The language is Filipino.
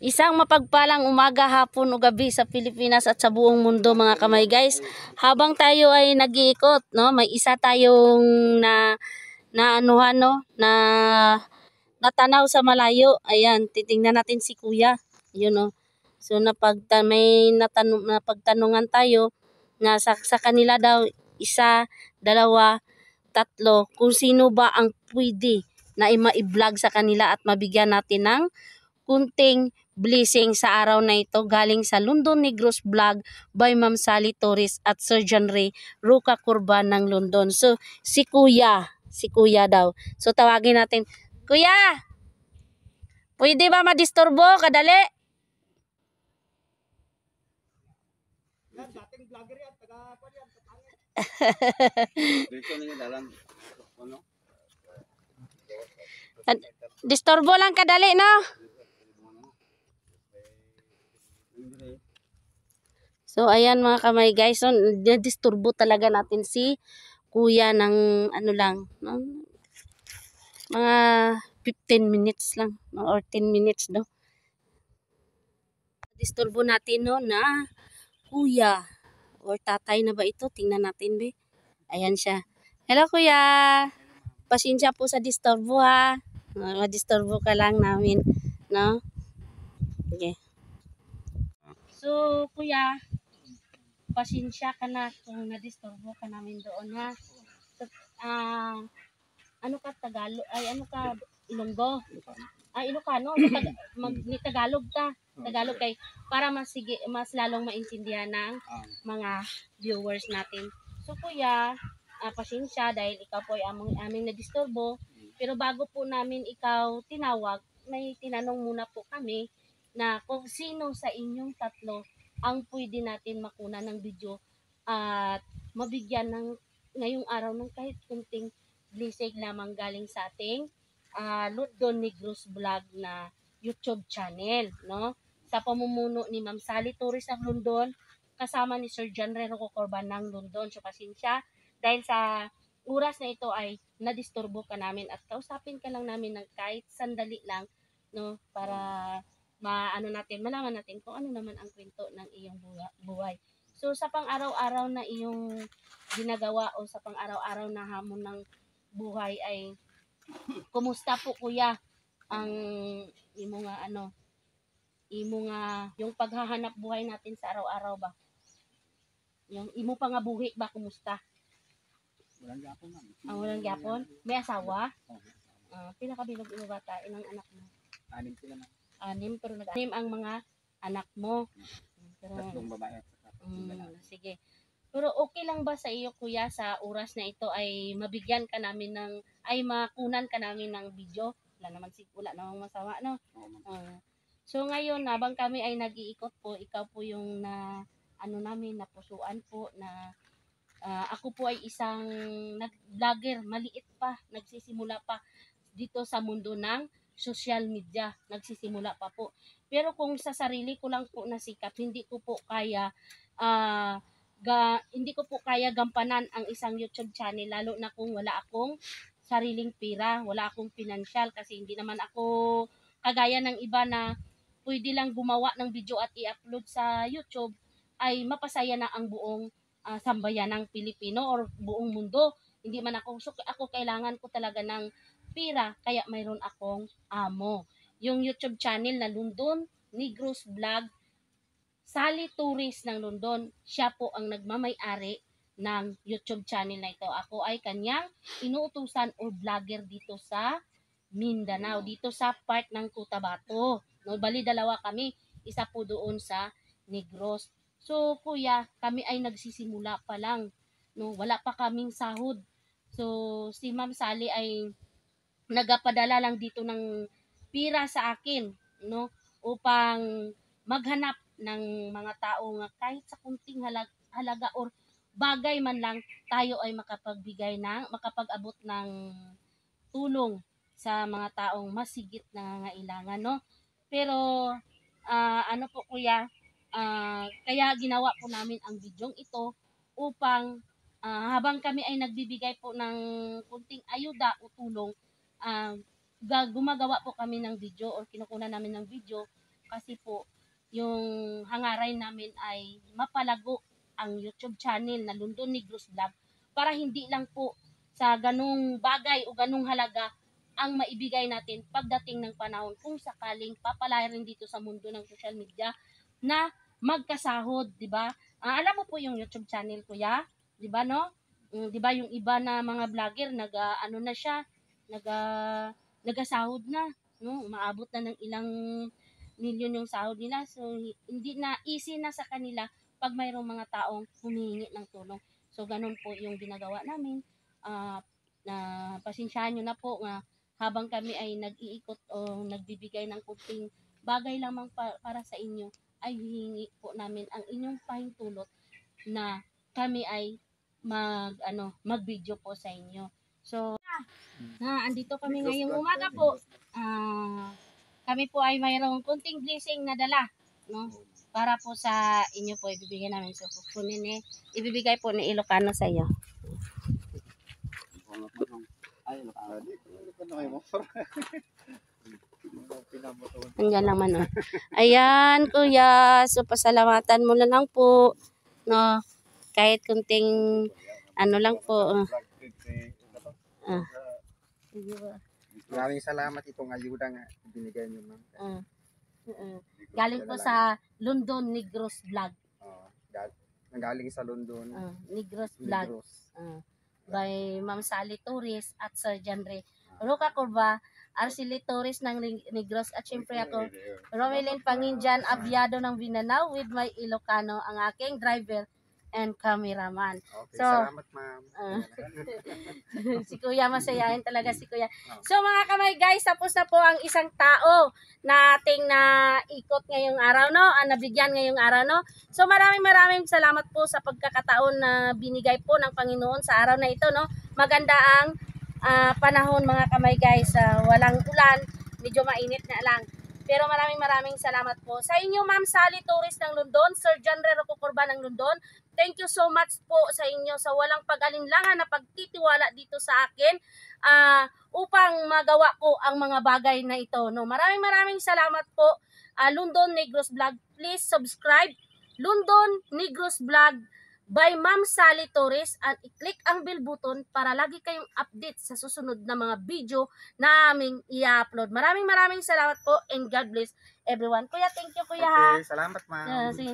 Isang mapagpalang umaga, hapon o gabi sa Pilipinas at sa buong mundo mga kamay guys. Habang tayo ay nag-iikot, no, may isa tayong anuhan, no, natanaw sa malayo. Ayan, titingnan natin si Kuya. Yun, no. So napagtanungan tayo na sa kanila daw isa, dalawa, tatlo kung sino ba ang pwede na ma-vlog sa kanila at mabigyan natin ng kunting blessing sa araw na ito galing sa London Negros Vlog by Ma'am Sally Torres at Sir John Ray Roca Curban ng London. So si Kuya daw. So tawagin natin, Kuya, pwede ba madisturbo kadali? Dating vlogger yan, taga-kuan yan, kapangit. Dito ninyo dalan. Ano? Disturbo lang kadali, no? So ayan mga kamay guys, so disturbo talaga natin si Kuya ng ano lang, no? Mga 15 minutes lang, no? Or 10 minutes do. Disturbo natin, no, na Kuya or tatay na ba ito? Tingnan natin, be. Ayan siya. Hello Kuya. Pasensya po sa disturbo, ha. Ma-disturbo ka lang namin, no? Okay. So Kuya, pasensya ka na kung na-disturbo ka namin doon, ha. So, ano ka Tagalog? Ay, ano ka Ilonggo? Ay, Ilocano? Ni Tagalog ka. Tagalog kay para mas lalong maintindihan ng mga viewers natin. So Kuya, pasensya dahil ikaw po ay aming na-disturbo. Pero bago po namin ikaw tinawag, may tinanong muna po kami na kung sino sa inyong tatlo ang pwede natin makuna ng video at mabigyan ng ngayong araw ng kahit kunting blessing lamang galing sa ating London Negros Vlog na YouTube channel, no? Sa pamumuno ni Ma'am Sally Torres ng London, kasama ni Sir John Ray Roca Curban ng London. So pasensya dahil sa oras na ito ay nadisturbo ka namin at kausapin ka lang namin ng kahit sandali lang, no, para malaman natin kung ano naman ang kwento ng iyong buhay. So sa pang-araw-araw na iyong ginagawa o sa pang-araw-araw na hamon ng buhay ay kumusta po Kuya ang imo nga yung paghahanap buhay natin sa araw-araw ba? Yung imo pa nga buhi ba kumusta? Walang yapon man. Walang yapon? May asawa? Oo. Pila ka bilog imo bata ilang anak mo? 6 sila na. 6 pero nag-anim ang mga anak mo. Pero Tatlong babae at tatlong lalaki. sige. Pero okay lang ba sa iyo Kuya sa oras na ito ay mabigyan ka namin makunan ka namin ng video? Wala namang masama, no? So ngayon habang kami ay nag-iikot po, ikaw po yung napusuan po na ako po ay isang vlogger, maliit pa, nagsisimula pa dito sa mundo ng social media, nagsisimula pa po. Pero kung sa sarili ko lang po nasikat, hindi ko po kaya gampanan ang isang YouTube channel lalo na kung wala akong sariling pera, wala akong financial kasi hindi naman ako kagaya ng iba na pwede lang gumawa ng video at i-upload sa YouTube ay mapasaya na ang buong sambayan ng Pilipino or buong mundo. Hindi man ako kailangan ko talaga ng pera kaya mayroon akong amo. Yung YouTube channel na London Negros Vlog Sally Torres ng London, siya po ang nagmamay-ari ng YouTube channel na ito. Ako ay kanyang inuutusan o vlogger dito sa Mindanao, dito sa part ng Cotabato. No, bali dalawa kami, isa po doon sa Negros. So Kuya, kami ay nagsisimula pa lang, no, wala pa kaming sahod. So si Ma'am Sally ay nagapadala lang dito ng pira sa akin, no, upang maghanap ng mga tao nga kahit sa kunting halaga or bagay man lang tayo ay makapag-abot ng tulong sa mga taong masigit na nangangailangan, no? Pero ano po Kuya, kaya ginawa po namin ang bidyong ito upang habang kami ay nagbibigay po ng kunting ayuda o tulong, gumagawa po kami ng video or kinukunan namin ng video kasi po yung hangaray namin ay mapalago ang YouTube channel na London Negros Vlog para hindi lang po sa ganung bagay o ganung halaga ang maibigay natin pagdating ng panahon kung sakaling papalarin dito sa mundo ng social media na magkasahod, di ba? Alam mo po yung YouTube channel, kuya, di ba, no? Di ba yung iba na mga vlogger ano na siya, nagasahod na, no? Umaabot na ng ilang milyon yung sahod nila. So hindi na easy na sa kanila pag mayroong mga taong humihingi ng tulong. So ganun po yung ginagawa namin. Na pasensyahan nyo na po nga habang kami ay nag-iikot o nagbibigay ng kunting bagay lamang para sa inyo, ay hihingi po namin ang inyong pahintulot na kami ay mag-video po sa inyo. So, andito kami ngayong umaga po. Kami po ay mayroong kunting blessing na dala, no? Para po sa inyo po ibibigay namin. So, ibibigay po ni Ilocano sa iyo. Ay, Andyan lang man, oh. Ayan, kuya. So, pasalamatan mo na lang po. No? Kahit kunting, lang po. Maraming salamat itong ayuda nga binigay niyo, ma'am. Galing po sa London Negros Vlog. Nanggaling sa London. Negros Vlog. By Ma'am Sally Torres at Sir Janre Roca Corba, Arceli Torres ng Negros, at syempre ako, Romelyn Panginjan Abiado ng Binanao, with my Ilocano, ang aking driver and cameraman. Okay, So, salamat, ma'am. Si Kuya, masayahin talaga si Kuya. So mga kamay guys, tapos na po ang isang tao na ating na ikot ngayong araw, no? Nabigyan ngayong araw, no? So maraming salamat po sa pagkakataon na binigay po ng Panginoon sa araw na ito, no? Maganda ang panahon mga kamay guys, walang ulan, medyo mainit na lang. Pero maraming salamat po sa inyo, Ma'am Sally Torres ng London, Sir John Rero Corba ng London. Thank you so much po sa inyo sa walang pag-alinlangan na pagtitiwala dito sa akin upang magawa ko ang mga bagay na ito. No, maraming salamat po. London Negros Vlog, please subscribe London Negros Vlog by Ma'am Sally Torres at i-click ang bell button para lagi kayong update sa susunod na mga video na aming i-upload. Maraming salamat po and God bless everyone. Kuya, thank you, kuya. Okay, salamat, ma'am. Sige.